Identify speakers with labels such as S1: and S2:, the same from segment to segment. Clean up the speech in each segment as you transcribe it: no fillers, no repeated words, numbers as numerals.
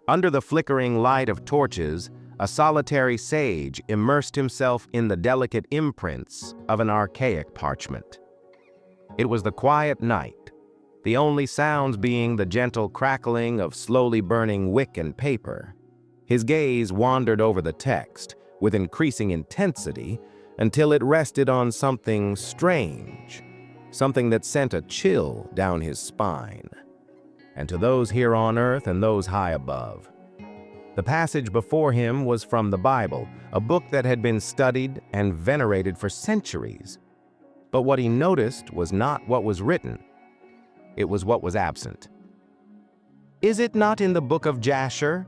S1: Under the flickering light of torches, a solitary sage immersed himself in the delicate imprints of an archaic parchment. It was the quiet night, the only sounds being the gentle crackling of slowly burning wick and paper. His gaze wandered over the text with increasing intensity until it rested on something strange, something that sent a chill down his spine. And to those here on earth and those high above. The passage before him was from the Bible, a book that had been studied and venerated for centuries. But what he noticed was not what was written. It was what was absent. "Is it not in the Book of Jasher?"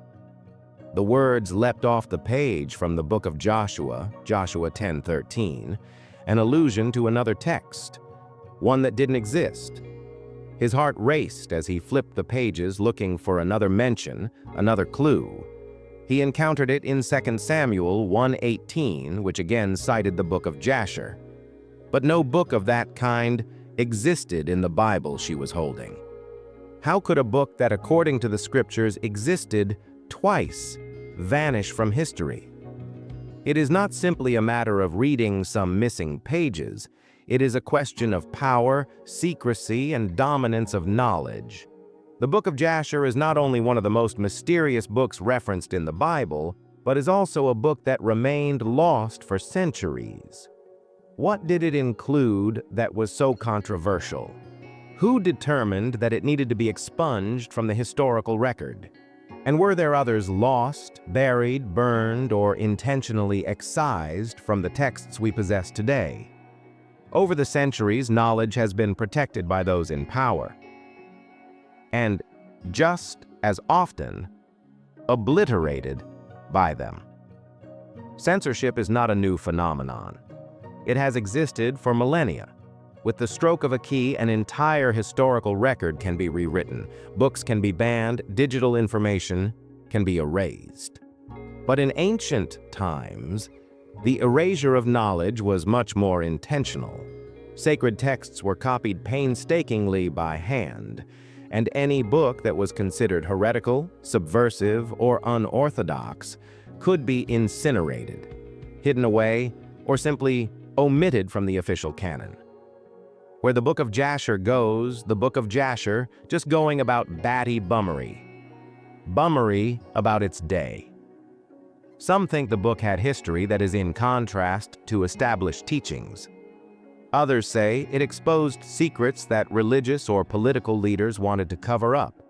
S1: The words leapt off the page from the Book of Joshua, Joshua 10:13, an allusion to another text, one that didn't exist. His heart raced as he flipped the pages looking for another mention, another clue. He encountered it in 2 Samuel 1:18, which again cited the Book of Jasher. But no book of that kind existed in the Bible she was holding. How could a book that, according to the scriptures, existed twice vanish from history? It is not simply a matter of reading some missing pages. It is a question of power, secrecy, and dominance of knowledge. The Book of Jasher is not only one of the most mysterious books referenced in the Bible, but is also a book that remained lost for centuries. What did it include that was so controversial? Who determined that it needed to be expunged from the historical record? And were there others lost, buried, burned, or intentionally excised from the texts we possess today? Over the centuries, knowledge has been protected by those in power. And just as often, obliterated by them. Censorship is not a new phenomenon. It has existed for millennia. With the stroke of a key, an entire historical record can be rewritten. Books can be banned, digital information can be erased. But in ancient times, the erasure of knowledge was much more intentional. Sacred texts were copied painstakingly by hand, and any book that was considered heretical, subversive, or unorthodox could be incinerated, hidden away, or simply omitted from the official canon. Where the Book of Jasher goes, the Book of Jasher just going about batty bummery. Bummery about its day. Some think the book had history that is in contrast to established teachings. Others say it exposed secrets that religious or political leaders wanted to cover up.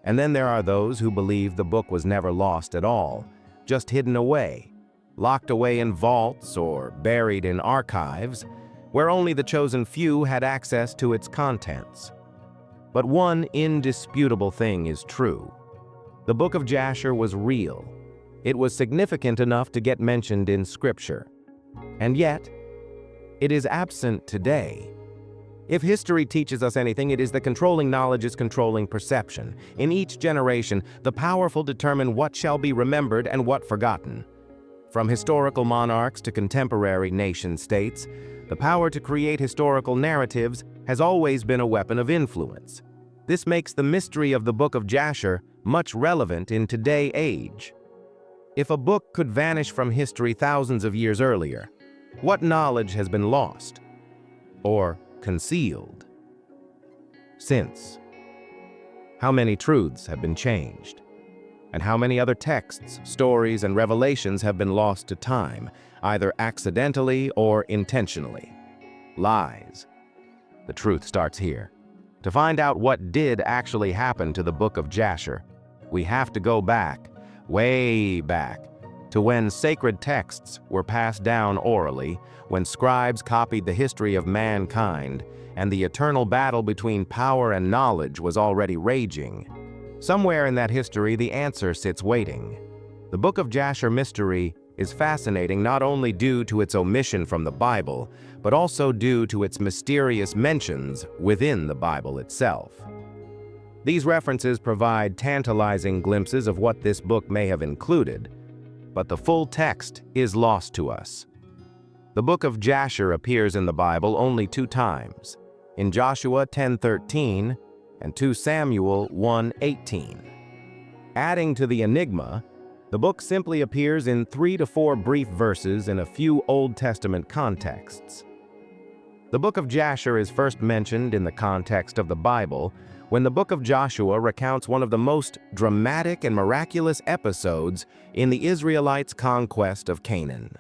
S1: And then there are those who believe the book was never lost at all, just hidden away, locked away in vaults or buried in archives, where only the chosen few had access to its contents. But one indisputable thing is true. The Book of Jasher was real. It was significant enough to get mentioned in Scripture. And yet, it is absent today. If history teaches us anything, it is that controlling knowledge is controlling perception. In each generation, the powerful determine what shall be remembered and what forgotten. From historical monarchs to contemporary nation-states, the power to create historical narratives has always been a weapon of influence. This makes the mystery of the Book of Jasher much relevant in today's age. If a book could vanish from history thousands of years earlier, what knowledge has been lost or concealed since? How many truths have been changed? And how many other texts, stories, and revelations have been lost to time, either accidentally or intentionally? Lies. The truth starts here. To find out what did actually happen to the Book of Jasher, we have to go back, way back, to when sacred texts were passed down orally, when scribes copied the history of mankind, and the eternal battle between power and knowledge was already raging. Somewhere in that history, the answer sits waiting. The Book of Jasher mystery is fascinating not only due to its omission from the Bible, but also due to its mysterious mentions within the Bible itself. These references provide tantalizing glimpses of what this book may have included, but the full text is lost to us. The Book of Jasher appears in the Bible only 2 times, in Joshua 10:13 and 2 Samuel 1:18. Adding to the enigma, the book simply appears in 3 to 4 brief verses in a few Old Testament contexts. The Book of Jasher is first mentioned in the context of the Bible when the Book of Joshua recounts one of the most dramatic and miraculous episodes in the Israelites' conquest of Canaan.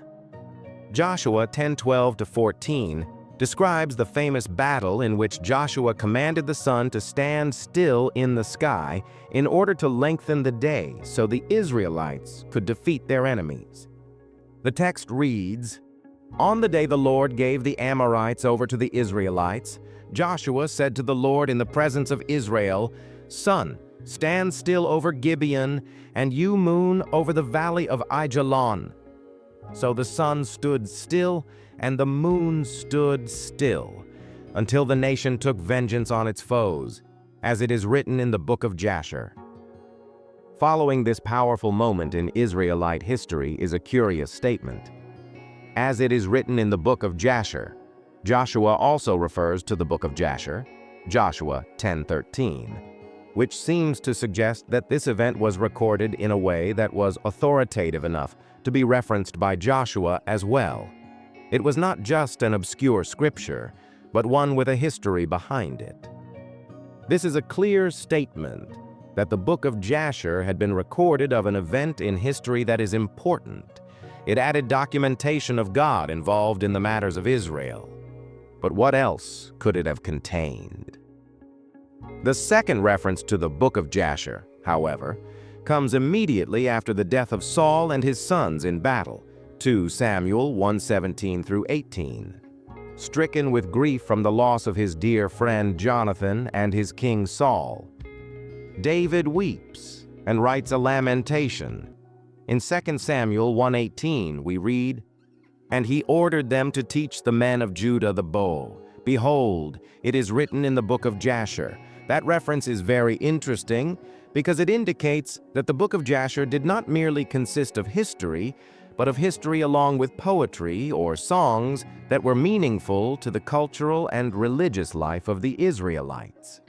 S1: Joshua 10:12-14 describes the famous battle in which Joshua commanded the sun to stand still in the sky in order to lengthen the day so the Israelites could defeat their enemies. The text reads, "On the day the Lord gave the Amorites over to the Israelites, Joshua said to the Lord in the presence of Israel, 'Sun, stand still over Gibeon, and you, moon, over the valley of Aijalon.' So the sun stood still, and the moon stood still, until the nation took vengeance on its foes, as it is written in the Book of Jasher." Following this powerful moment in Israelite history is a curious statement. As it is written in the Book of Jasher, Joshua also refers to the Book of Jasher, Joshua 10:13, which seems to suggest that this event was recorded in a way that was authoritative enough to be referenced by Joshua as well. It was not just an obscure scripture, but one with a history behind it. This is a clear statement that the Book of Jasher had been recorded of an event in history that is important. It added documentation of God involved in the matters of Israel. But what else could it have contained? The second reference to the Book of Jasher, however, comes immediately after the death of Saul and his sons in battle, 2 Samuel 1:17-18. Stricken with grief from the loss of his dear friend Jonathan and his king Saul, David weeps and writes a lamentation. In 2 Samuel 1:18 we read, "And he ordered them to teach the men of Judah the bow. Behold, it is written in the Book of Jasher." That reference is very interesting because it indicates that the Book of Jasher did not merely consist of history, but of history along with poetry or songs that were meaningful to the cultural and religious life of the Israelites.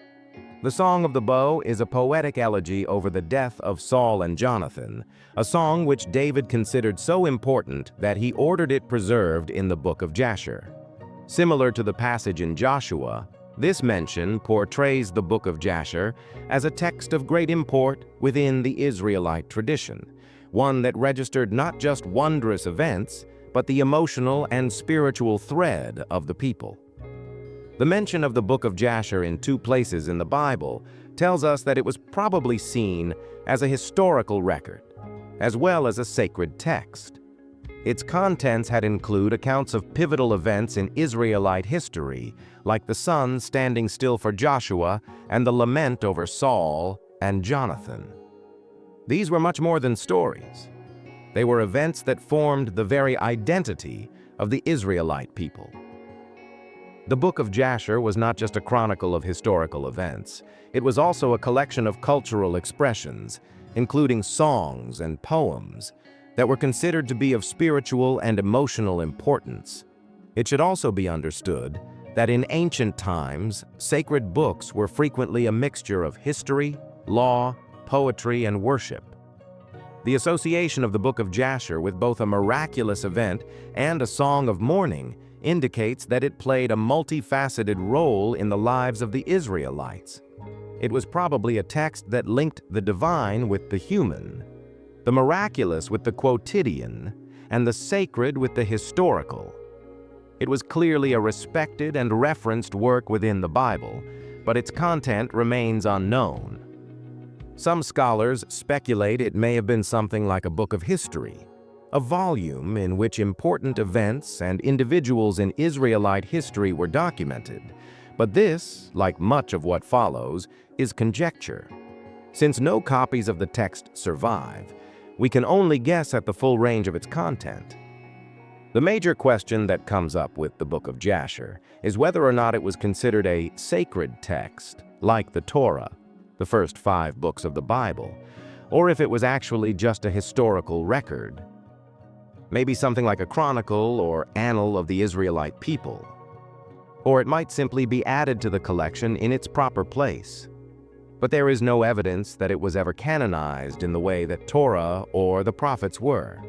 S1: The Song of the Bow is a poetic elegy over the death of Saul and Jonathan, a song which David considered so important that he ordered it preserved in the Book of Jasher. Similar to the passage in Joshua, this mention portrays the Book of Jasher as a text of great import within the Israelite tradition, one that registered not just wondrous events, but the emotional and spiritual thread of the people. The mention of the Book of Jasher in 2 places in the Bible tells us that it was probably seen as a historical record, as well as a sacred text. Its contents had include accounts of pivotal events in Israelite history, like the sun standing still for Joshua and the lament over Saul and Jonathan. These were much more than stories. They were events that formed the very identity of the Israelite people. The Book of Jasher was not just a chronicle of historical events. It was also a collection of cultural expressions, including songs and poems, that were considered to be of spiritual and emotional importance. It should also be understood that in ancient times, sacred books were frequently a mixture of history, law, poetry, and worship. The association of the Book of Jasher with both a miraculous event and a song of mourning indicates that it played a multifaceted role in the lives of the Israelites. It was probably a text that linked the divine with the human, the miraculous with the quotidian, and the sacred with the historical. It was clearly a respected and referenced work within the Bible, but its content remains unknown. Some scholars speculate it may have been something like a book of history, a volume in which important events and individuals in Israelite history were documented. But this, like much of what follows, is conjecture. Since no copies of the text survive, we can only guess at the full range of its content. The major question that comes up with the Book of Jasher is whether or not it was considered a sacred text, like the Torah, the first 5 books of the Bible, or if it was actually just a historical record. Maybe something like a chronicle or annal of the Israelite people. Or it might simply be added to the collection in its proper place. but there is no evidence that it was ever canonized in the way that Torah or the prophets were.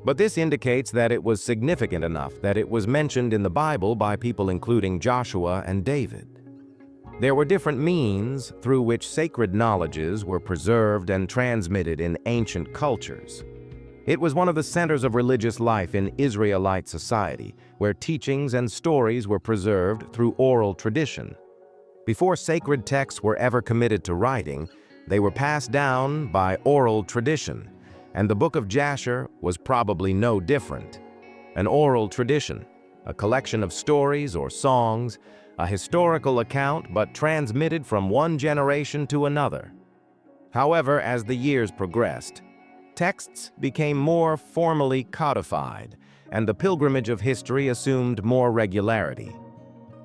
S1: But this indicates that it was significant enough that it was mentioned in the Bible by people including Joshua and David. There were different means through which sacred knowledges were preserved and transmitted in ancient cultures. It was one of the centers of religious life in Israelite society, where teachings and stories were preserved through oral tradition. Before sacred texts were ever committed to writing, they were passed down by oral tradition, and the Book of Jasher was probably no different. An oral tradition, a collection of stories or songs, a historical account but transmitted from one generation to another. However, as the years progressed, texts became more formally codified, and the pilgrimage of history assumed more regularity.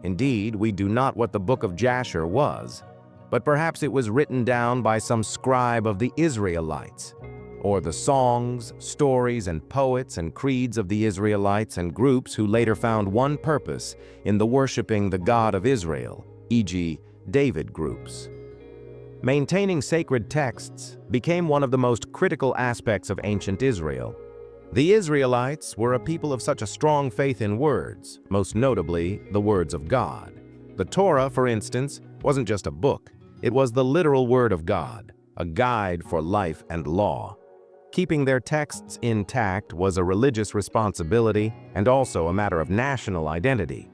S1: Indeed, we do not know what the Book of Jasher was, but perhaps it was written down by some scribe of the Israelites, or the songs, stories, and poets and creeds of the Israelites and groups who later found one purpose in the worshiping the God of Israel, e.g., David groups. Maintaining sacred texts became one of the most critical aspects of ancient Israel. The Israelites were a people of such a strong faith in words, most notably the words of God. The Torah, for instance, wasn't just a book, it was the literal word of God, a guide for life and law. Keeping their texts intact was a religious responsibility and also a matter of national identity.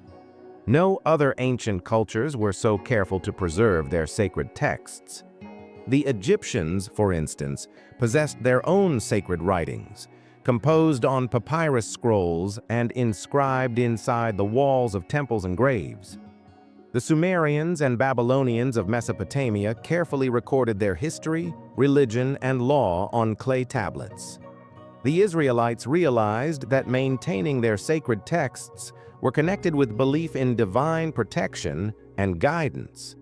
S1: No other ancient cultures were so careful to preserve their sacred texts. The Egyptians, for instance, possessed their own sacred writings, composed on papyrus scrolls and inscribed inside the walls of temples and graves. The Sumerians and Babylonians of Mesopotamia carefully recorded their history, religion, and law on clay tablets. The Israelites realized that maintaining their sacred texts were connected with belief in divine protection and guidance.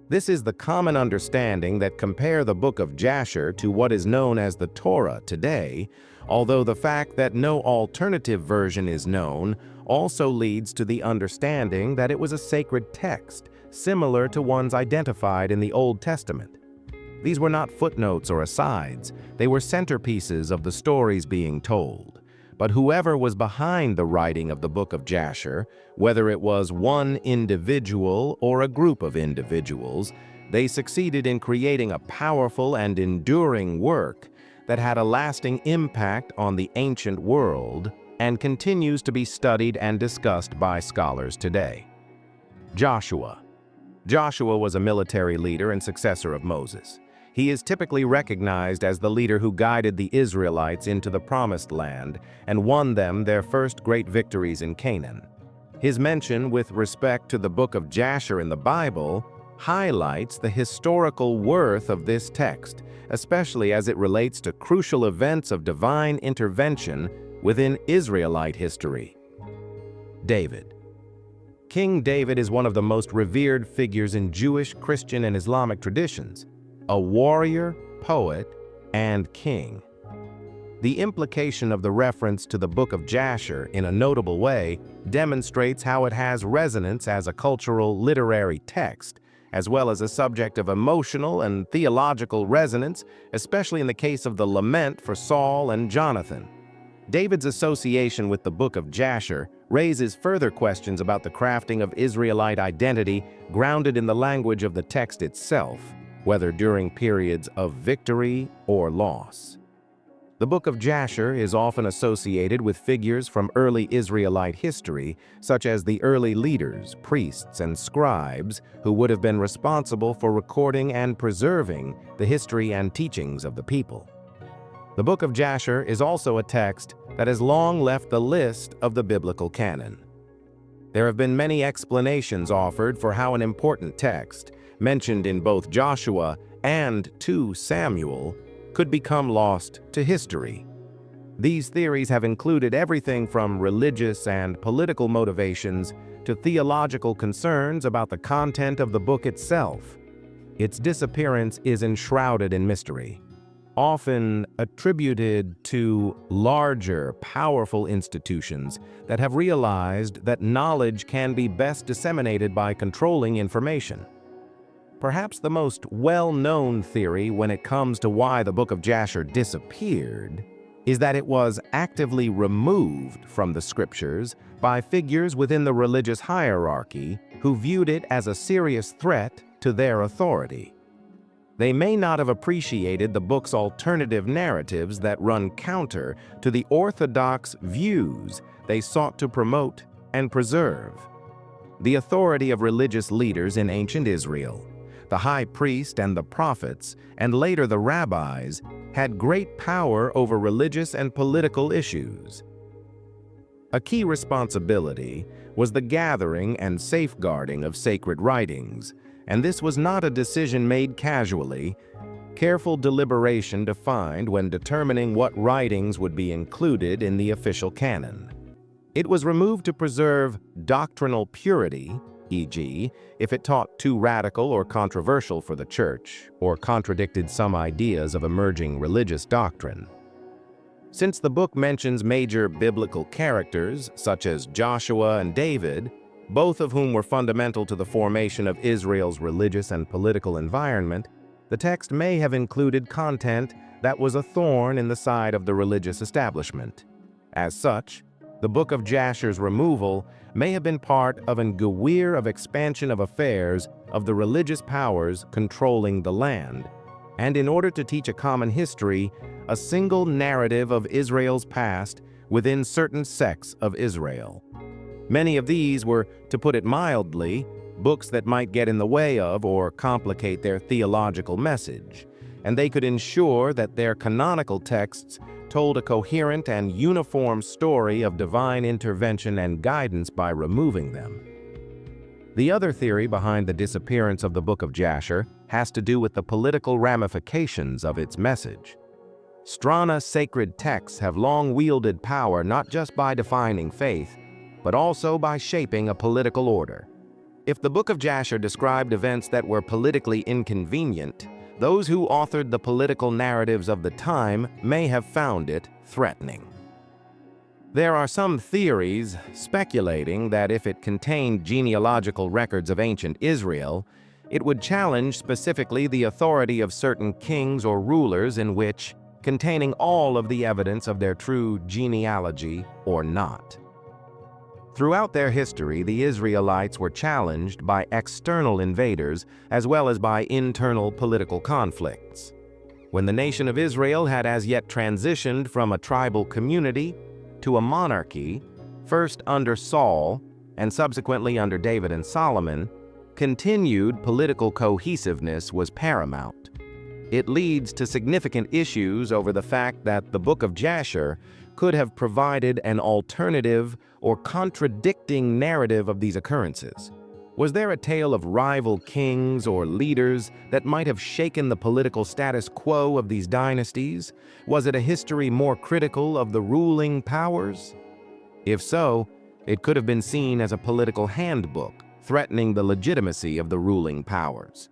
S1: This is the common understanding that compare the Book of Jasher to what is known as the Torah today, although the fact that no alternative version is known also leads to the understanding that it was a sacred text, similar to ones identified in the Old Testament. These were not footnotes or asides, they were centerpieces of the stories being told. But whoever was behind the writing of the Book of Jasher, whether it was one individual or a group of individuals, they succeeded in creating a powerful and enduring work that had a lasting impact on the ancient world and continues to be studied and discussed by scholars today. Joshua. Joshua was a military leader and successor of Moses. He is typically recognized as the leader who guided the Israelites into the Promised Land and won them their first great victories in Canaan. His mention with respect to the Book of Jasher in the Bible highlights the historical worth of this text, especially as it relates to crucial events of divine intervention within Israelite history. David. King David is one of the most revered figures in Jewish, Christian, and Islamic traditions. A warrior, poet, and king. The implication of the reference to the Book of Jasher in a notable way demonstrates how it has resonance as a cultural literary text, as well as a subject of emotional and theological resonance, especially in the case of the lament for Saul and Jonathan. David's association with the Book of Jasher raises further questions about the crafting of Israelite identity grounded in the language of the text itself, whether during periods of victory or loss. The Book of Jasher is often associated with figures from early Israelite history, such as the early leaders, priests, and scribes who would have been responsible for recording and preserving the history and teachings of the people. The Book of Jasher is also a text that has long left the list of the biblical canon. There have been many explanations offered for how an important text, mentioned in both Joshua and 2 Samuel, could become lost to history. These theories have included everything from religious and political motivations to theological concerns about the content of the book itself. Its disappearance is enshrouded in mystery, often attributed to larger, powerful institutions that have realized that knowledge can be best disseminated by controlling information. Perhaps the most well-known theory when it comes to why the Book of Jasher disappeared is that it was actively removed from the scriptures by figures within the religious hierarchy who viewed it as a serious threat to their authority. They may not have appreciated the book's alternative narratives that run counter to the orthodox views they sought to promote and preserve. The authority of religious leaders in ancient Israel, the high priest and the prophets, and later the rabbis, had great power over religious and political issues. A key responsibility was the gathering and safeguarding of sacred writings, and this was not a decision made casually. Careful deliberation defined when determining what writings would be included in the official canon. It was removed to preserve doctrinal purity, e.g., if it taught too radical or controversial for the church, or contradicted some ideas of emerging religious doctrine. Since the book mentions major biblical characters, such as Joshua and David, both of whom were fundamental to the formation of Israel's religious and political environment, the text may have included content that was a thorn in the side of the religious establishment. As such, the Book of Jasher's removal may have been part of an gewir of expansion of affairs of the religious powers controlling the land, and in order to teach a common history, a single narrative of Israel's past within certain sects of Israel. Many of these were, to put it mildly, books that might get in the way of or complicate their theological message, and they could ensure that their canonical texts told a coherent and uniform story of divine intervention and guidance by removing them. The other theory behind the disappearance of the Book of Jasher has to do with the political ramifications of its message. Strana sacred texts have long wielded power not just by defining faith, but also by shaping a political order. If the Book of Jasher described events that were politically inconvenient, those who authored the political narratives of the time may have found it threatening. There are some theories speculating that if it contained genealogical records of ancient Israel, it would challenge specifically the authority of certain kings or rulers in which, containing all of the evidence of their true genealogy or not. Throughout their history, the Israelites were challenged by external invaders as well as by internal political conflicts. When the nation of Israel had as yet transitioned from a tribal community to a monarchy, first under Saul and subsequently under David and Solomon, continued political cohesiveness was paramount. It leads to significant issues over the fact that the Book of Jasher could have provided an alternative or contradicting narrative of these occurrences. Was there a tale of rival kings or leaders that might have shaken the political status quo of these dynasties? Was it a history more critical of the ruling powers? If so, it could have been seen as a political handbook, threatening the legitimacy of the ruling powers.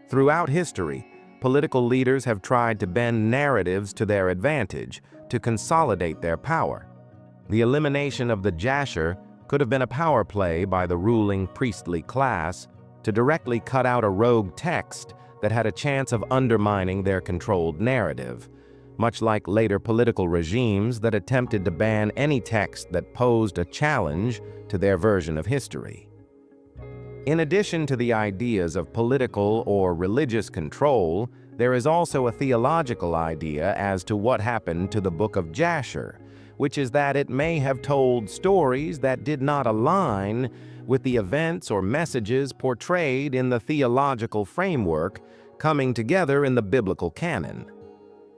S1: Throughout history, political leaders have tried to bend narratives to their advantage to consolidate their power. The elimination of the Jasher could have been a power play by the ruling priestly class to directly cut out a rogue text that had a chance of undermining their controlled narrative, much like later political regimes that attempted to ban any text that posed a challenge to their version of history. In addition to the ideas of political or religious control, there is also a theological idea as to what happened to the Book of Jasher, which is that it may have told stories that did not align with the events or messages portrayed in the theological framework coming together in the biblical canon.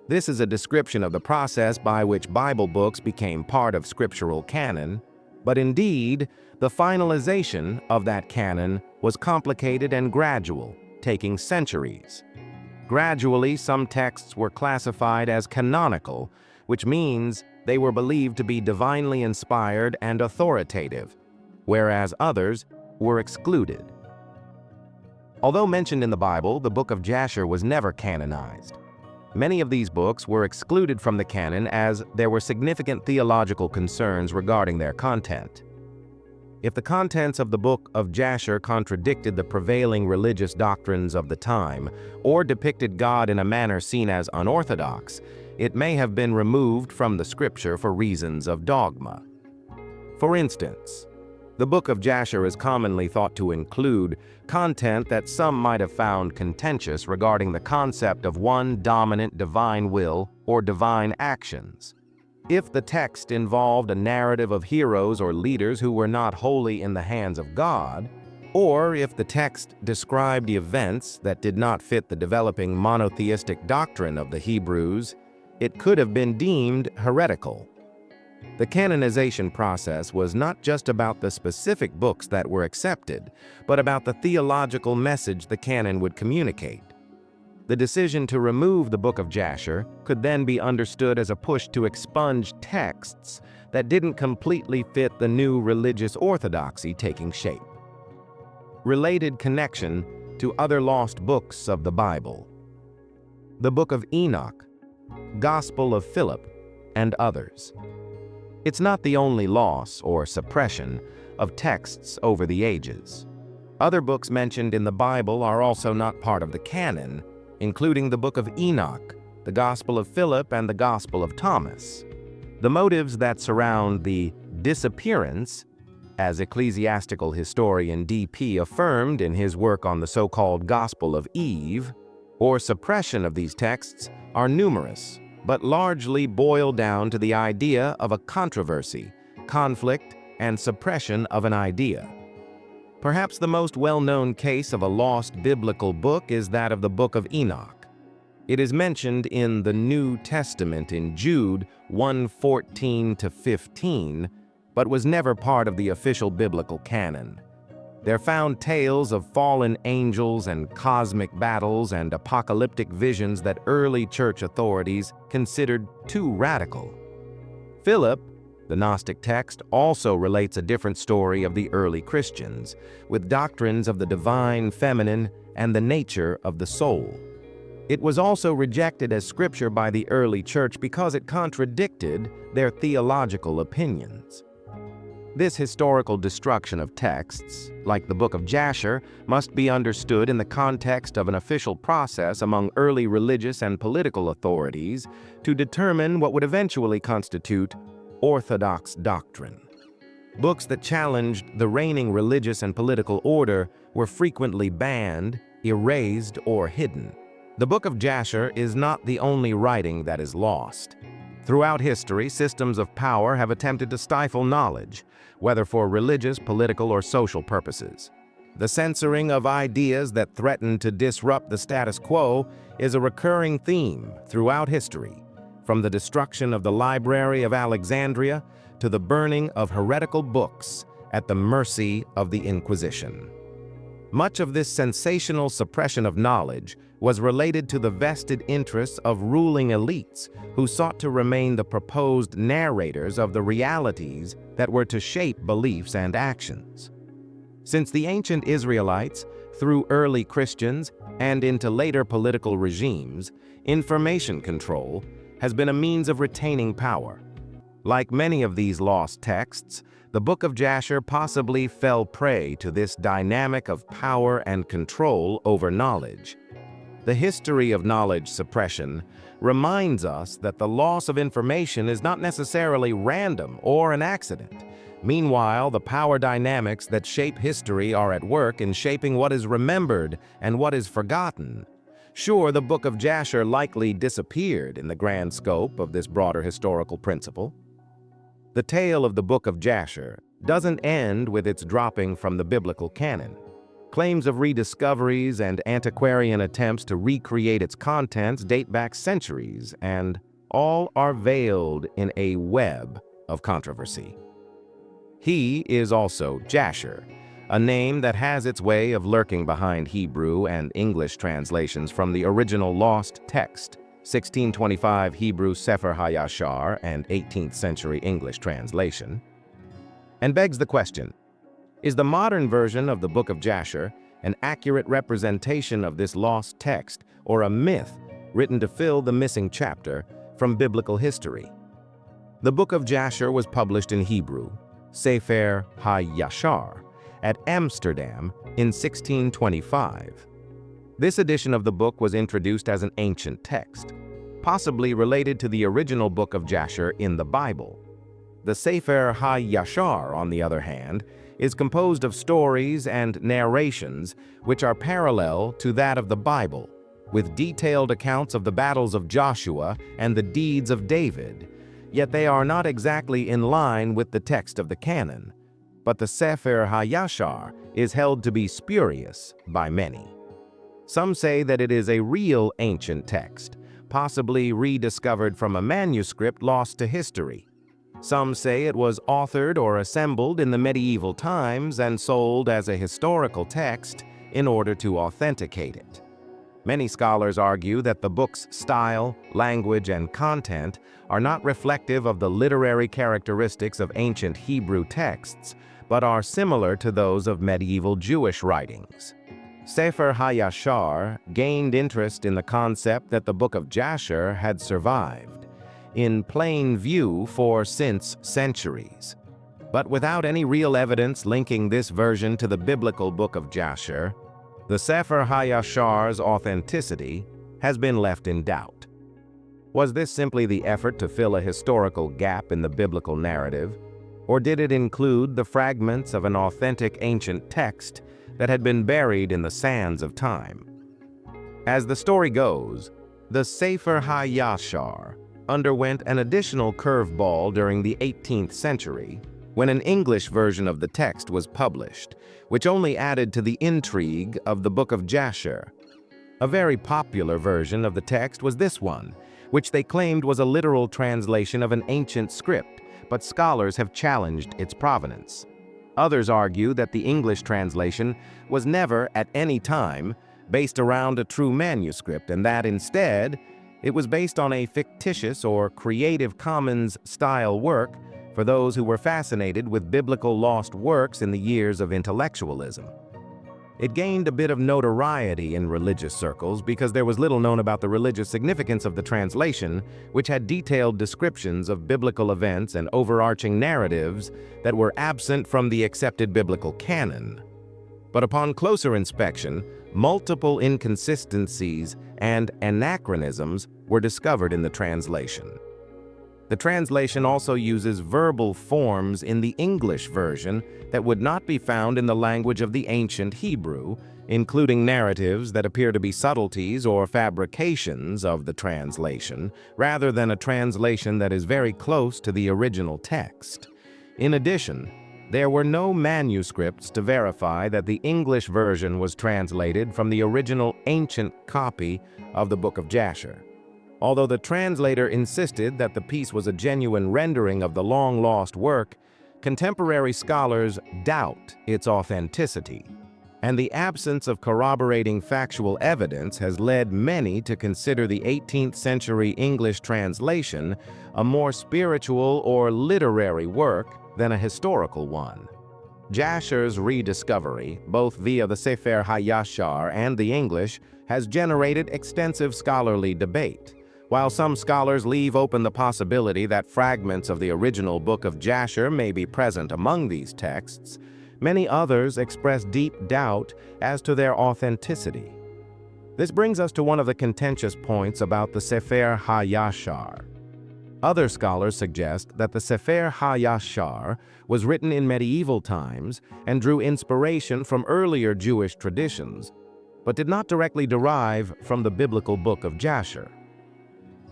S1: This is a description of the process by which Bible books became part of scriptural canon, but indeed, the finalization of that canon was complicated and gradual, taking centuries. Gradually, some texts were classified as canonical, which means they were believed to be divinely inspired and authoritative, whereas others were excluded. Although mentioned in the Bible, the Book of Jasher was never canonized. Many of these books were excluded from the canon as there were significant theological concerns regarding their content. If the contents of the Book of Jasher contradicted the prevailing religious doctrines of the time, or depicted God in a manner seen as unorthodox, it may have been removed from the scripture for reasons of dogma. For instance, the Book of Jasher is commonly thought to include content that some might have found contentious regarding the concept of one dominant divine will or divine actions. If the text involved a narrative of heroes or leaders who were not wholly in the hands of God, or if the text described events that did not fit the developing monotheistic doctrine of the Hebrews, it could have been deemed heretical. The canonization process was not just about the specific books that were accepted, but about the theological message the canon would communicate. The decision to remove the Book of Jasher could then be understood as a push to expunge texts that didn't completely fit the new religious orthodoxy taking shape. Related connection to other lost books of the Bible. The Book of Enoch, Gospel of Philip, and others. It's not the only loss or suppression of texts over the ages. Other books mentioned in the Bible are also not part of the canon, including the Book of Enoch, the Gospel of Philip, and the Gospel of Thomas. The motives that surround the disappearance, as ecclesiastical historian D.P. affirmed in his work on the so-called Gospel of Eve, or suppression of these texts, are numerous, but largely boil down to the idea of a controversy, conflict, and suppression of an idea. Perhaps the most well-known case of a lost biblical book is that of the Book of Enoch. It is mentioned in the New Testament in Jude 1:14-15, but was never part of the official biblical canon. There found tales of fallen angels and cosmic battles and apocalyptic visions that early church authorities considered too radical. Philip, the Gnostic text, also relates a different story of the early Christians, with doctrines of the divine feminine and the nature of the soul. It was also rejected as scripture by the early church because it contradicted their theological opinions. This historical destruction of texts, like the Book of Jasher, must be understood in the context of an official process among early religious and political authorities to determine what would eventually constitute orthodox doctrine. Books that challenged the reigning religious and political order were frequently banned, erased, or hidden. The Book of Jasher is not the only writing that is lost. Throughout history, systems of power have attempted to stifle knowledge, whether for religious, political, or social purposes. The censoring of ideas that threaten to disrupt the status quo is a recurring theme throughout history, from the destruction of the Library of Alexandria to the burning of heretical books at the mercy of the Inquisition. Much of this sensational suppression of knowledge was related to the vested interests of ruling elites who sought to remain the proposed narrators of the realities that were to shape beliefs and actions. Since the ancient Israelites, through early Christians, and into later political regimes, information control has been a means of retaining power. Like many of these lost texts, the Book of Jasher possibly fell prey to this dynamic of power and control over knowledge. The history of knowledge suppression reminds us that the loss of information is not necessarily random or an accident. Meanwhile, the power dynamics that shape history are at work in shaping what is remembered and what is forgotten. Sure, the Book of Jasher likely disappeared in the grand scope of this broader historical principle. The tale of the Book of Jasher doesn't end with its dropping from the biblical canon. Claims of rediscoveries and antiquarian attempts to recreate its contents date back centuries, and all are veiled in a web of controversy. He is also Jasher, a name that has its way of lurking behind Hebrew and English translations from the original lost text, 1625 Hebrew Sefer HaYashar and 18th century English translation, and begs the question, is the modern version of the Book of Jasher an accurate representation of this lost text or a myth written to fill the missing chapter from biblical history? The Book of Jasher was published in Hebrew, Sefer HaYashar, at Amsterdam in 1625. This edition of the book was introduced as an ancient text, possibly related to the original Book of Jasher in the Bible. The Sefer HaYashar, on the other hand, is composed of stories and narrations which are parallel to that of the Bible, with detailed accounts of the battles of Joshua and the deeds of David, yet they are not exactly in line with the text of the canon. But the Sefer HaYashar is held to be spurious by many. Some say that it is a real ancient text, possibly rediscovered from a manuscript lost to history. Some say it was authored or assembled in the medieval times and sold as a historical text in order to authenticate it. Many scholars argue that the book's style, language, and content are not reflective of the literary characteristics of ancient Hebrew texts, but are similar to those of medieval Jewish writings. Sefer HaYashar gained interest in the concept that the Book of Jasher had survived, in plain view for since centuries. But without any real evidence linking this version to the biblical Book of Jasher, the Sefer HaYashar's authenticity has been left in doubt. Was this simply the effort to fill a historical gap in the biblical narrative, or did it include the fragments of an authentic ancient text that had been buried in the sands of time? As the story goes, the Sefer HaYashar underwent an additional curveball during the 18th century when an English version of the text was published, which only added to the intrigue of the Book of Jasher. A very popular version of the text was this one, which they claimed was a literal translation of an ancient script, but scholars have challenged its provenance. Others argue that the English translation was never, at any time, based around a true manuscript, and that instead, it was based on a fictitious or Creative Commons-style work for those who were fascinated with biblical lost works in the years of intellectualism. It gained a bit of notoriety in religious circles because there was little known about the religious significance of the translation, which had detailed descriptions of biblical events and overarching narratives that were absent from the accepted biblical canon. But upon closer inspection, multiple inconsistencies and anachronisms were discovered in the translation. The translation also uses verbal forms in the English version that would not be found in the language of the ancient Hebrew, including narratives that appear to be subtleties or fabrications of the translation, rather than a translation that is very close to the original text. In addition, there were no manuscripts to verify that the English version was translated from the original ancient copy of the Book of Jasher. Although the translator insisted that the piece was a genuine rendering of the long-lost work, contemporary scholars doubt its authenticity, and the absence of corroborating factual evidence has led many to consider the 18th century English translation a more spiritual or literary work than a historical one. Jasher's rediscovery, both via the Sefer HaYashar and the English, has generated extensive scholarly debate. While some scholars leave open the possibility that fragments of the original Book of Jasher may be present among these texts, many others express deep doubt as to their authenticity. This brings us to one of the contentious points about the Sefer HaYashar. Other scholars suggest that the Sefer HaYashar was written in medieval times and drew inspiration from earlier Jewish traditions, but did not directly derive from the biblical Book of Jasher.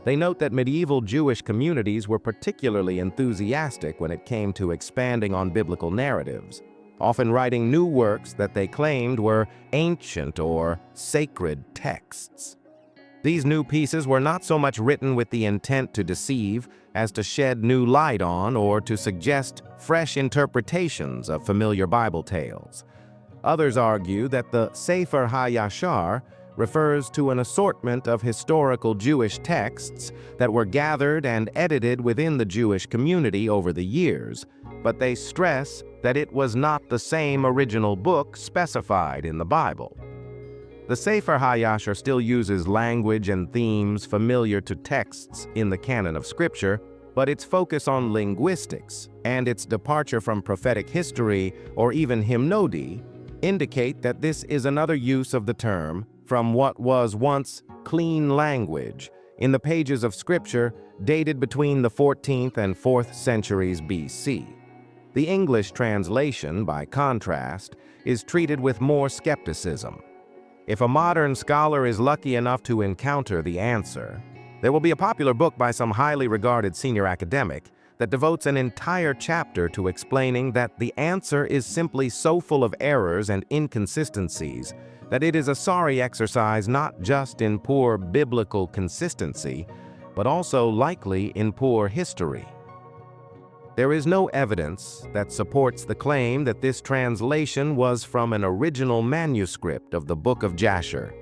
S1: They note that medieval Jewish communities were particularly enthusiastic when it came to expanding on biblical narratives, often writing new works that they claimed were ancient or sacred texts. These new pieces were not so much written with the intent to deceive as to shed new light on or to suggest fresh interpretations of familiar Bible tales. Others argue that the Sefer HaYashar refers to an assortment of historical Jewish texts that were gathered and edited within the Jewish community over the years, but they stress that it was not the same original book specified in the Bible. The Sefer HaYashar still uses language and themes familiar to texts in the canon of Scripture, but its focus on linguistics and its departure from prophetic history or even hymnody indicate that this is another use of the term from what was once clean language in the pages of Scripture dated between the 14th and 4th centuries BC. The English translation, by contrast, is treated with more skepticism. If a modern scholar is lucky enough to encounter the answer, there will be a popular book by some highly regarded senior academic that devotes an entire chapter to explaining that the answer is simply so full of errors and inconsistencies that it is a sorry exercise not just in poor biblical consistency, but also likely in poor history. There is no evidence that supports the claim that this translation was from an original manuscript of the Book of Jasher,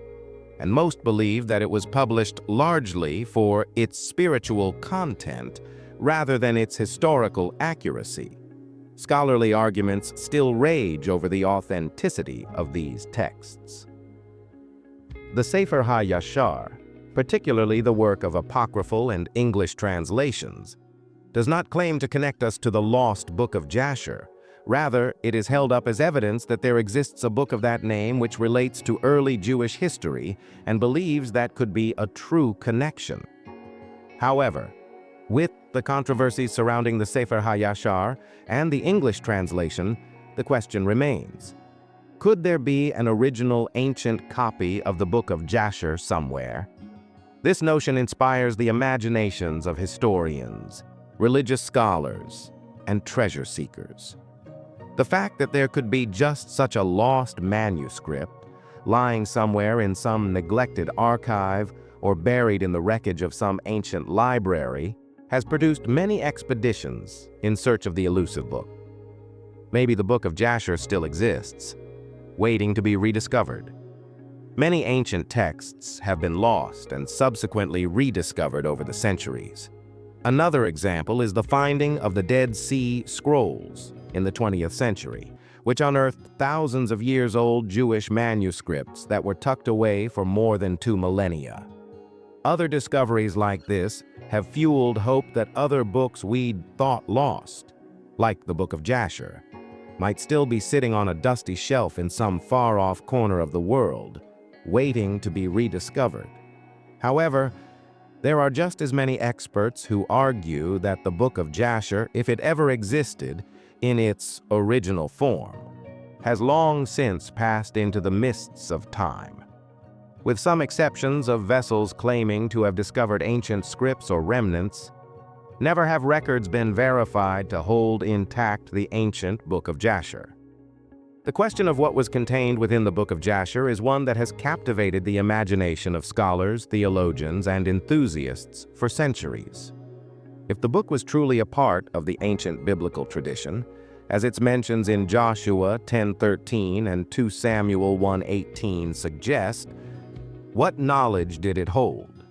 S1: and most believe that it was published largely for its spiritual content rather than its historical accuracy. Scholarly arguments still rage over the authenticity of these texts. The Sefer HaYashar, particularly the work of apocryphal and English translations, does not claim to connect us to the lost Book of Jasher. Rather, it is held up as evidence that there exists a book of that name which relates to early Jewish history and believes that could be a true connection. However, with the controversies surrounding the Sefer HaYashar and the English translation, the question remains: could there be an original ancient copy of the Book of Jasher somewhere? This notion inspires the imaginations of historians, religious scholars, and treasure seekers. The fact that there could be just such a lost manuscript, lying somewhere in some neglected archive or buried in the wreckage of some ancient library, has produced many expeditions in search of the elusive book. Maybe the Book of Jasher still exists, waiting to be rediscovered. Many ancient texts have been lost and subsequently rediscovered over the centuries. Another example is the finding of the Dead Sea Scrolls in the 20th century, which unearthed thousands of years old Jewish manuscripts that were tucked away for more than 2 millennia. Other discoveries like this have fueled hope that other books we'd thought lost, like the Book of Jasher, might still be sitting on a dusty shelf in some far-off corner of the world, waiting to be rediscovered. However, there are just as many experts who argue that the Book of Jasher, if it ever existed in its original form, has long since passed into the mists of time. With some exceptions of vessels claiming to have discovered ancient scripts or remnants, never have records been verified to hold intact the ancient Book of Jasher. The question of what was contained within the Book of Jasher is one that has captivated the imagination of scholars, theologians, and enthusiasts for centuries. If the book was truly a part of the ancient biblical tradition, as its mentions in Joshua 10:13 and 2 Samuel 1:18 suggest, what knowledge did it hold?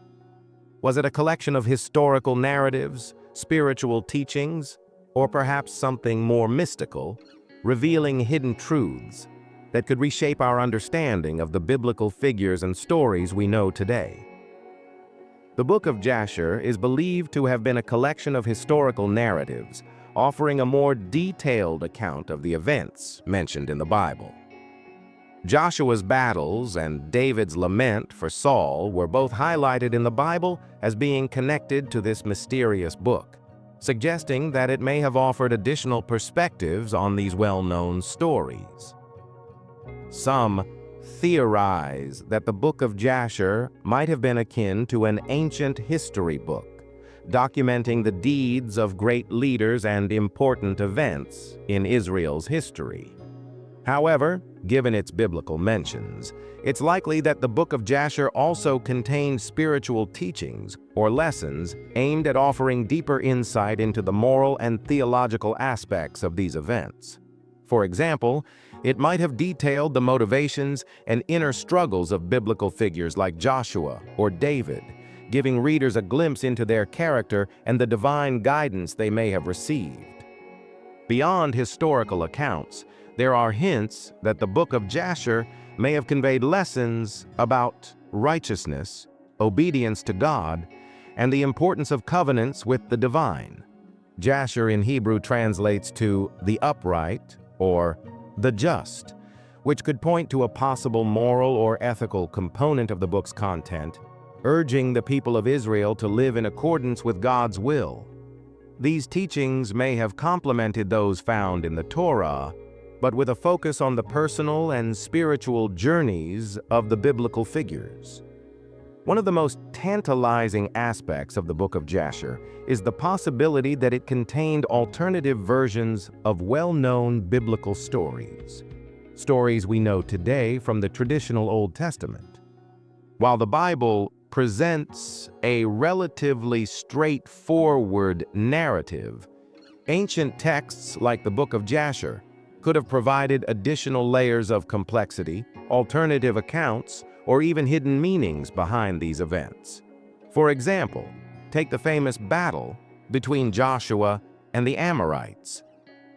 S1: Was it a collection of historical narratives, spiritual teachings, or perhaps something more mystical, revealing hidden truths that could reshape our understanding of the biblical figures and stories we know today? The Book of Jasher is believed to have been a collection of historical narratives, offering a more detailed account of the events mentioned in the Bible. Joshua's battles and David's lament for Saul were both highlighted in the Bible as being connected to this mysterious book, suggesting that it may have offered additional perspectives on these well-known stories. Some theorize that the Book of Jasher might have been akin to an ancient history book, documenting the deeds of great leaders and important events in Israel's history. However, given its biblical mentions, it's likely that the Book of Jasher also contained spiritual teachings or lessons aimed at offering deeper insight into the moral and theological aspects of these events. For example, it might have detailed the motivations and inner struggles of biblical figures like Joshua or David, giving readers a glimpse into their character and the divine guidance they may have received. Beyond historical accounts, there are hints that the Book of Jasher may have conveyed lessons about righteousness, obedience to God, and the importance of covenants with the divine. Jasher in Hebrew translates to the upright or the just, which could point to a possible moral or ethical component of the book's content, urging the people of Israel to live in accordance with God's will. These teachings may have complemented those found in the Torah, but with a focus on the personal and spiritual journeys of the biblical figures. One of the most tantalizing aspects of the Book of Jasher is the possibility that it contained alternative versions of well-known biblical stories, stories we know today from the traditional Old Testament. While the Bible presents a relatively straightforward narrative, ancient texts like the Book of Jasher could have provided additional layers of complexity, alternative accounts, or even hidden meanings behind these events. For example, take the famous battle between Joshua and the Amorites.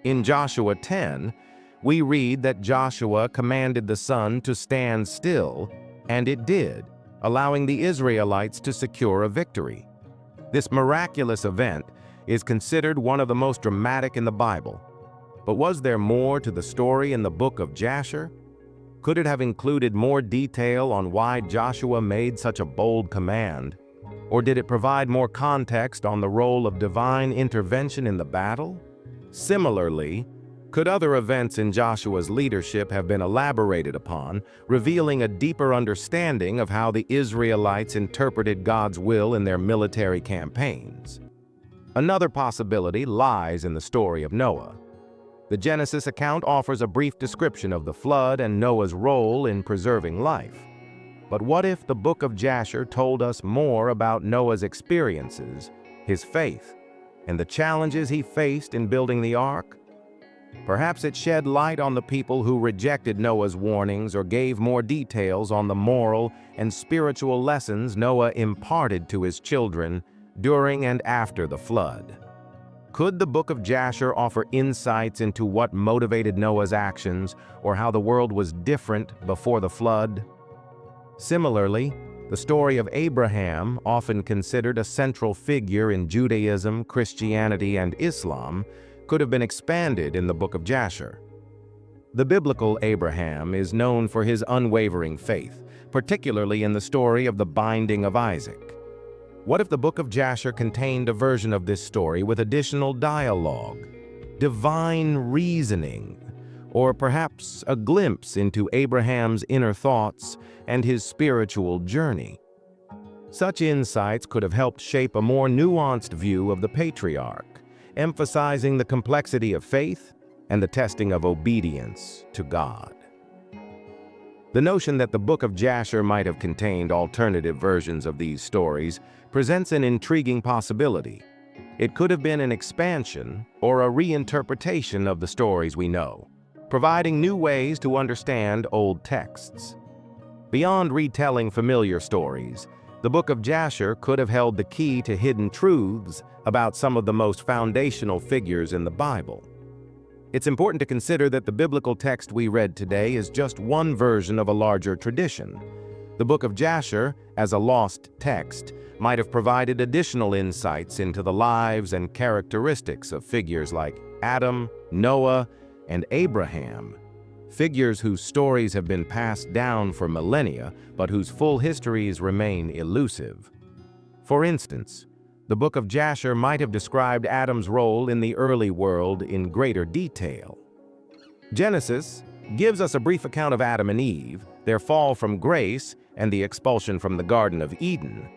S1: In Joshua 10, we read that Joshua commanded the sun to stand still, and it did, allowing the Israelites to secure a victory. This miraculous event is considered one of the most dramatic in the Bible. But was there more to the story in the Book of Jasher? Could it have included more detail on why Joshua made such a bold command? Or did it provide more context on the role of divine intervention in the battle? Similarly, could other events in Joshua's leadership have been elaborated upon, revealing a deeper understanding of how the Israelites interpreted God's will in their military campaigns? Another possibility lies in the story of Noah. The Genesis account offers a brief description of the flood and Noah's role in preserving life. But what if the Book of Jasher told us more about Noah's experiences, his faith, and the challenges he faced in building the ark? Perhaps it shed light on the people who rejected Noah's warnings or gave more details on the moral and spiritual lessons Noah imparted to his children during and after the flood. Could the Book of Jasher offer insights into what motivated Noah's actions or how the world was different before the flood? Similarly, the story of Abraham, often considered a central figure in Judaism, Christianity, and Islam, could have been expanded in the Book of Jasher. The biblical Abraham is known for his unwavering faith, particularly in the story of the binding of Isaac. What if the Book of Jasher contained a version of this story with additional dialogue, divine reasoning, or perhaps a glimpse into Abraham's inner thoughts and his spiritual journey? Such insights could have helped shape a more nuanced view of the patriarch, emphasizing the complexity of faith and the testing of obedience to God. The notion that the Book of Jasher might have contained alternative versions of these stories presents an intriguing possibility. It could have been an expansion or a reinterpretation of the stories we know, providing new ways to understand old texts. Beyond retelling familiar stories, the Book of Jasher could have held the key to hidden truths about some of the most foundational figures in the Bible. It's important to consider that the biblical text we read today is just one version of a larger tradition. The Book of Jasher, as a lost text, might have provided additional insights into the lives and characteristics of figures like Adam, Noah, and Abraham, figures whose stories have been passed down for millennia, but whose full histories remain elusive. For instance, the Book of Jasher might have described Adam's role in the early world in greater detail. Genesis gives us a brief account of Adam and Eve, their fall from grace, and the expulsion from the Garden of Eden.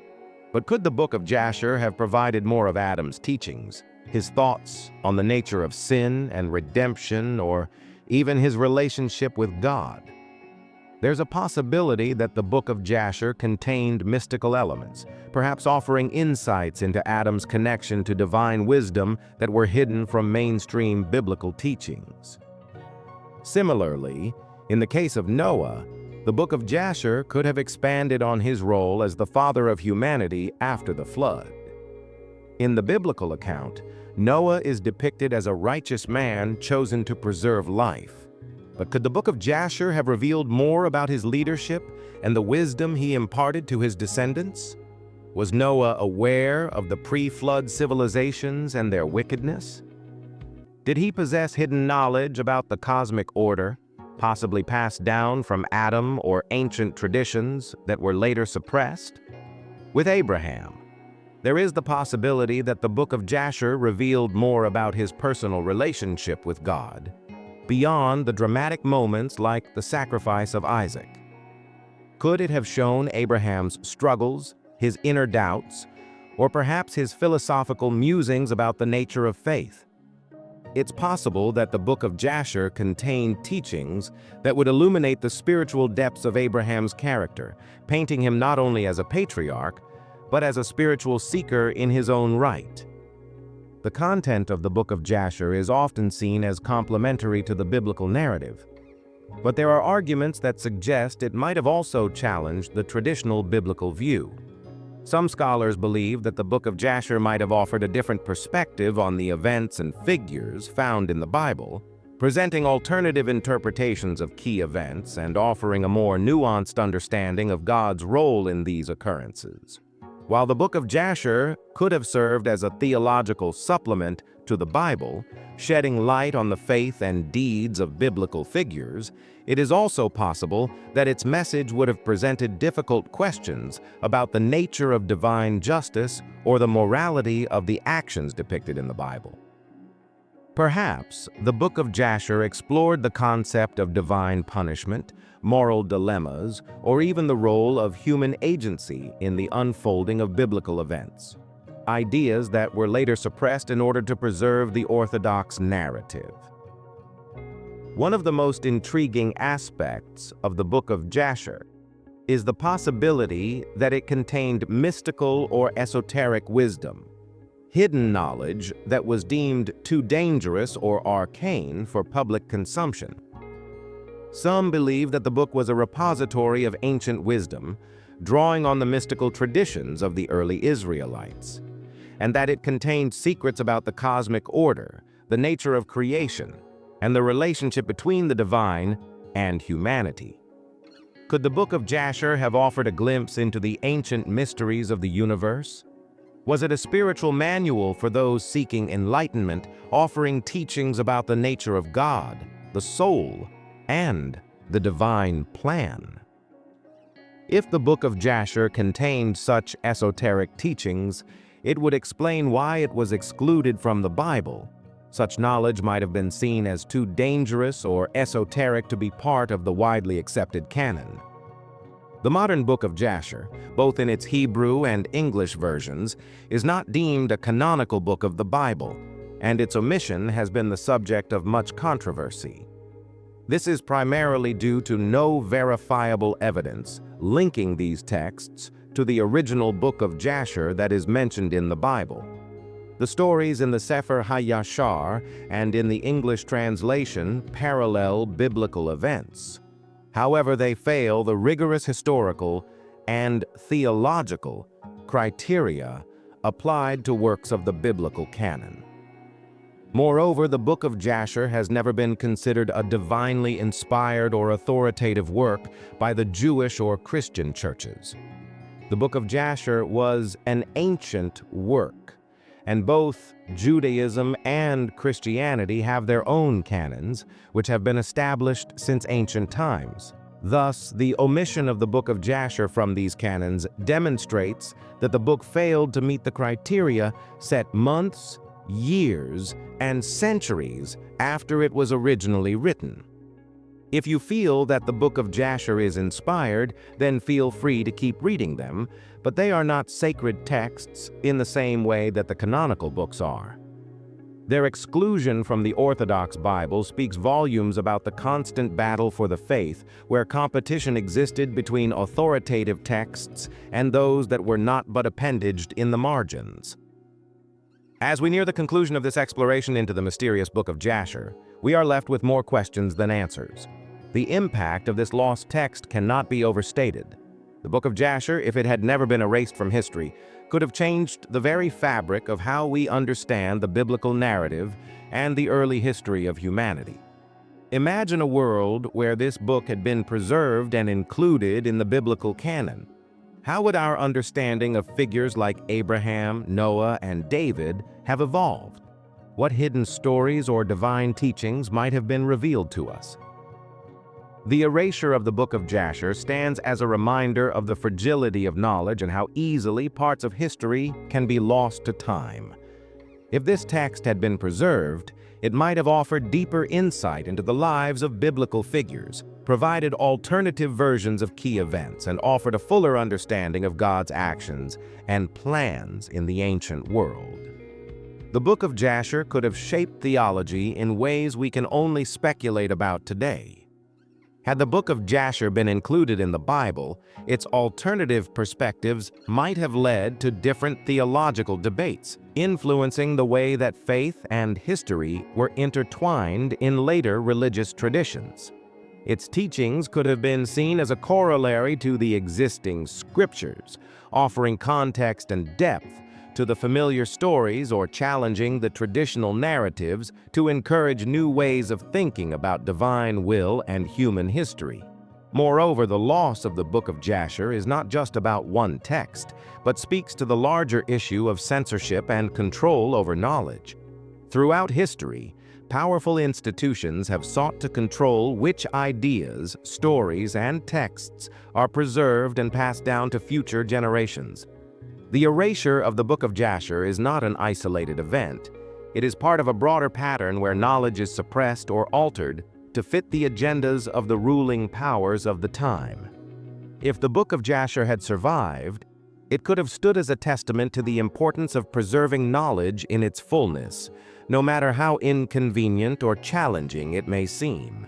S1: But could the Book of Jasher have provided more of Adam's teachings, his thoughts on the nature of sin and redemption, or even his relationship with God? There's a possibility that the Book of Jasher contained mystical elements, perhaps offering insights into Adam's connection to divine wisdom that were hidden from mainstream biblical teachings. Similarly, in the case of Noah, the Book of Jasher could have expanded on his role as the father of humanity after the flood. In the biblical account, Noah is depicted as a righteous man chosen to preserve life. But could the Book of Jasher have revealed more about his leadership and the wisdom he imparted to his descendants? Was Noah aware of the pre-flood civilizations and their wickedness? Did he possess hidden knowledge about the cosmic order, possibly passed down from Adam or ancient traditions that were later suppressed? With Abraham, there is the possibility that the Book of Jasher revealed more about his personal relationship with God, beyond the dramatic moments like the sacrifice of Isaac. Could it have shown Abraham's struggles, his inner doubts, or perhaps his philosophical musings about the nature of faith? It's possible that the Book of Jasher contained teachings that would illuminate the spiritual depths of Abraham's character, painting him not only as a patriarch, but as a spiritual seeker in his own right. The content of the Book of Jasher is often seen as complementary to the biblical narrative, but there are arguments that suggest it might have also challenged the traditional biblical view. Some scholars believe that the Book of Jasher might have offered a different perspective on the events and figures found in the Bible, presenting alternative interpretations of key events and offering a more nuanced understanding of God's role in these occurrences. While the Book of Jasher could have served as a theological supplement to the Bible, shedding light on the faith and deeds of biblical figures, it is also possible that its message would have presented difficult questions about the nature of divine justice or the morality of the actions depicted in the Bible. Perhaps the Book of Jasher explored the concept of divine punishment, moral dilemmas, or even the role of human agency in the unfolding of biblical events, ideas that were later suppressed in order to preserve the orthodox narrative. One of the most intriguing aspects of the Book of Jasher is the possibility that it contained mystical or esoteric wisdom, hidden knowledge that was deemed too dangerous or arcane for public consumption. Some believe that the book was a repository of ancient wisdom, drawing on the mystical traditions of the early Israelites, and that it contained secrets about the cosmic order, the nature of creation, and the relationship between the divine and humanity. Could the Book of Jasher have offered a glimpse into the ancient mysteries of the universe? Was it a spiritual manual for those seeking enlightenment, offering teachings about the nature of God, the soul, and the divine plan? If the Book of Jasher contained such esoteric teachings, it would explain why it was excluded from the Bible. Such knowledge might have been seen as too dangerous or esoteric to be part of the widely accepted canon. The modern Book of Jasher, both in its Hebrew and English versions, is not deemed a canonical book of the Bible, and its omission has been the subject of much controversy. This is primarily due to no verifiable evidence linking these texts to the original Book of Jasher that is mentioned in the Bible. The stories in the Sefer HaYashar and in the English translation parallel biblical events. However, they fail the rigorous historical and theological criteria applied to works of the biblical canon. Moreover, the Book of Jasher has never been considered a divinely inspired or authoritative work by the Jewish or Christian churches. The Book of Jasher was an ancient work, and both Judaism and Christianity have their own canons, which have been established since ancient times. Thus, the omission of the Book of Jasher from these canons demonstrates that the book failed to meet the criteria set months, years, and centuries after it was originally written. If you feel that the Book of Jasher is inspired, then feel free to keep reading them, but they are not sacred texts in the same way that the canonical books are. Their exclusion from the Orthodox Bible speaks volumes about the constant battle for the faith, where competition existed between authoritative texts and those that were not but appendaged in the margins. As we near the conclusion of this exploration into the mysterious Book of Jasher, we are left with more questions than answers. The impact of this lost text cannot be overstated. The Book of Jasher, if it had never been erased from history, could have changed the very fabric of how we understand the biblical narrative and the early history of humanity. Imagine a world where this book had been preserved and included in the biblical canon. How would our understanding of figures like Abraham, Noah, and David have evolved? What hidden stories or divine teachings might have been revealed to us? The erasure of the Book of Jasher stands as a reminder of the fragility of knowledge and how easily parts of history can be lost to time. If this text had been preserved, it might have offered deeper insight into the lives of biblical figures, provided alternative versions of key events, and offered a fuller understanding of God's actions and plans in the ancient world. The Book of Jasher could have shaped theology in ways we can only speculate about today. Had the Book of Jasher been included in the Bible, its alternative perspectives might have led to different theological debates, influencing the way that faith and history were intertwined in later religious traditions. Its teachings could have been seen as a corollary to the existing scriptures, offering context and depth to the familiar stories or challenging the traditional narratives to encourage new ways of thinking about divine will and human history. Moreover, the loss of the Book of Jasher is not just about one text, but speaks to the larger issue of censorship and control over knowledge. Throughout history, powerful institutions have sought to control which ideas, stories, and texts are preserved and passed down to future generations. The erasure of the Book of Jasher is not an isolated event. It is part of a broader pattern where knowledge is suppressed or altered to fit the agendas of the ruling powers of the time. If the Book of Jasher had survived, it could have stood as a testament to the importance of preserving knowledge in its fullness, no matter how inconvenient or challenging it may seem.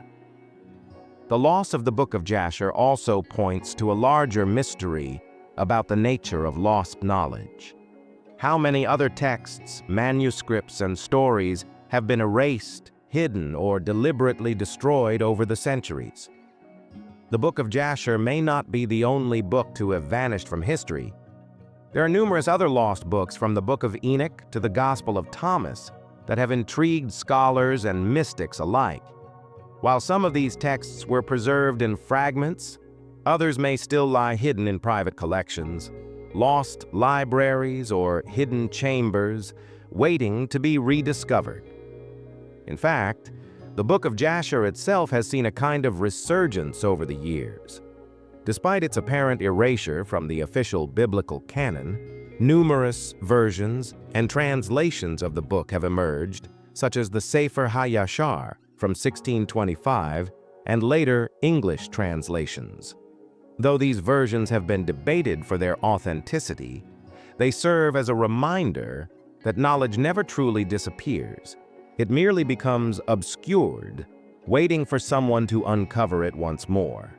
S1: The loss of the Book of Jasher also points to a larger mystery about the nature of lost knowledge. How many other texts, manuscripts, and stories have been erased, hidden, or deliberately destroyed over the centuries? The Book of Jasher may not be the only book to have vanished from history. There are numerous other lost books, from the Book of Enoch to the Gospel of Thomas, that have intrigued scholars and mystics alike. While some of these texts were preserved in fragments, others may still lie hidden in private collections, lost libraries, or hidden chambers, waiting to be rediscovered. In fact, the Book of Jasher itself has seen a kind of resurgence over the years. Despite its apparent erasure from the official biblical canon, numerous versions and translations of the book have emerged, such as the Sefer HaYashar from 1625 and later English translations. Though these versions have been debated for their authenticity, they serve as a reminder that knowledge never truly disappears. It merely becomes obscured, waiting for someone to uncover it once more.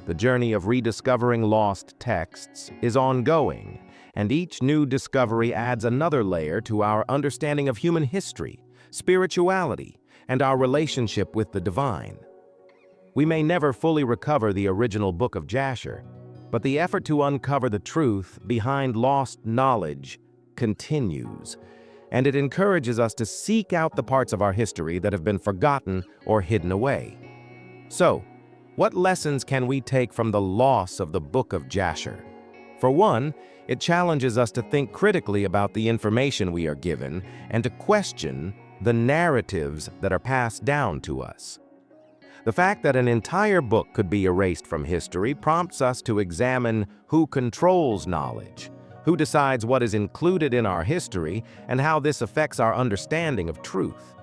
S1: The journey of rediscovering lost texts is ongoing, and each new discovery adds another layer to our understanding of human history, spirituality, and our relationship with the divine. We may never fully recover the original Book of Jasher, but the effort to uncover the truth behind lost knowledge continues, and it encourages us to seek out the parts of our history that have been forgotten or hidden away. So, what lessons can we take from the loss of the Book of Jasher? For one, it challenges us to think critically about the information we are given and to question the narratives that are passed down to us. The fact that an entire book could be erased from history prompts us to examine who controls knowledge, who decides what is included in our history, and how this affects our understanding of truth.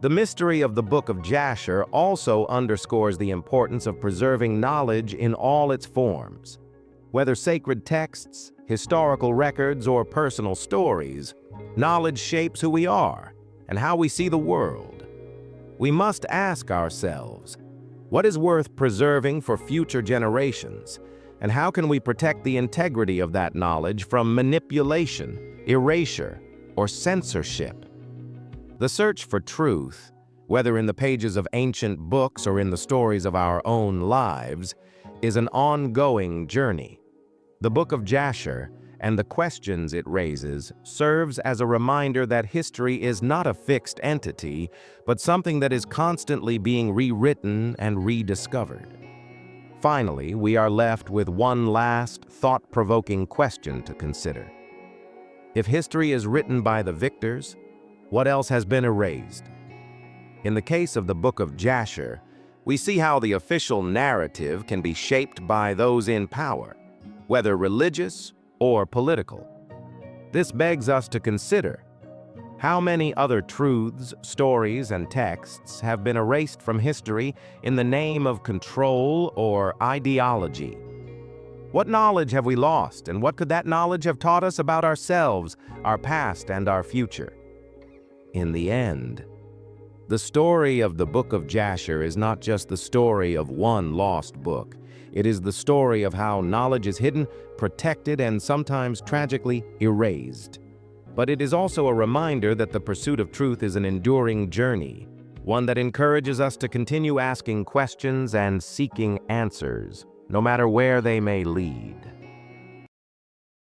S1: The mystery of the Book of Jasher also underscores the importance of preserving knowledge in all its forms. Whether sacred texts, historical records, or personal stories, knowledge shapes who we are and how we see the world. We must ask ourselves, what is worth preserving for future generations, and how can we protect the integrity of that knowledge from manipulation, erasure, or censorship? The search for truth, whether in the pages of ancient books or in the stories of our own lives, is an ongoing journey. The Book of Jasher and the questions it raises serves as a reminder that history is not a fixed entity, but something that is constantly being rewritten and rediscovered. Finally, we are left with one last thought-provoking question to consider. If history is written by the victors, what else has been erased? In the case of the Book of Jasher, we see how the official narrative can be shaped by those in power, whether religious or political. This begs us to consider how many other truths, stories, and texts have been erased from history in the name of control or ideology. What knowledge have we lost, and what could that knowledge have taught us about ourselves, our past, and our future? In the end, the story of the Book of Jasher is not just the story of one lost book. It is the story of how knowledge is hidden, protected, and sometimes tragically erased. But it is also a reminder that the pursuit of truth is an enduring journey, one that encourages us to continue asking questions and seeking answers, no matter where they may lead.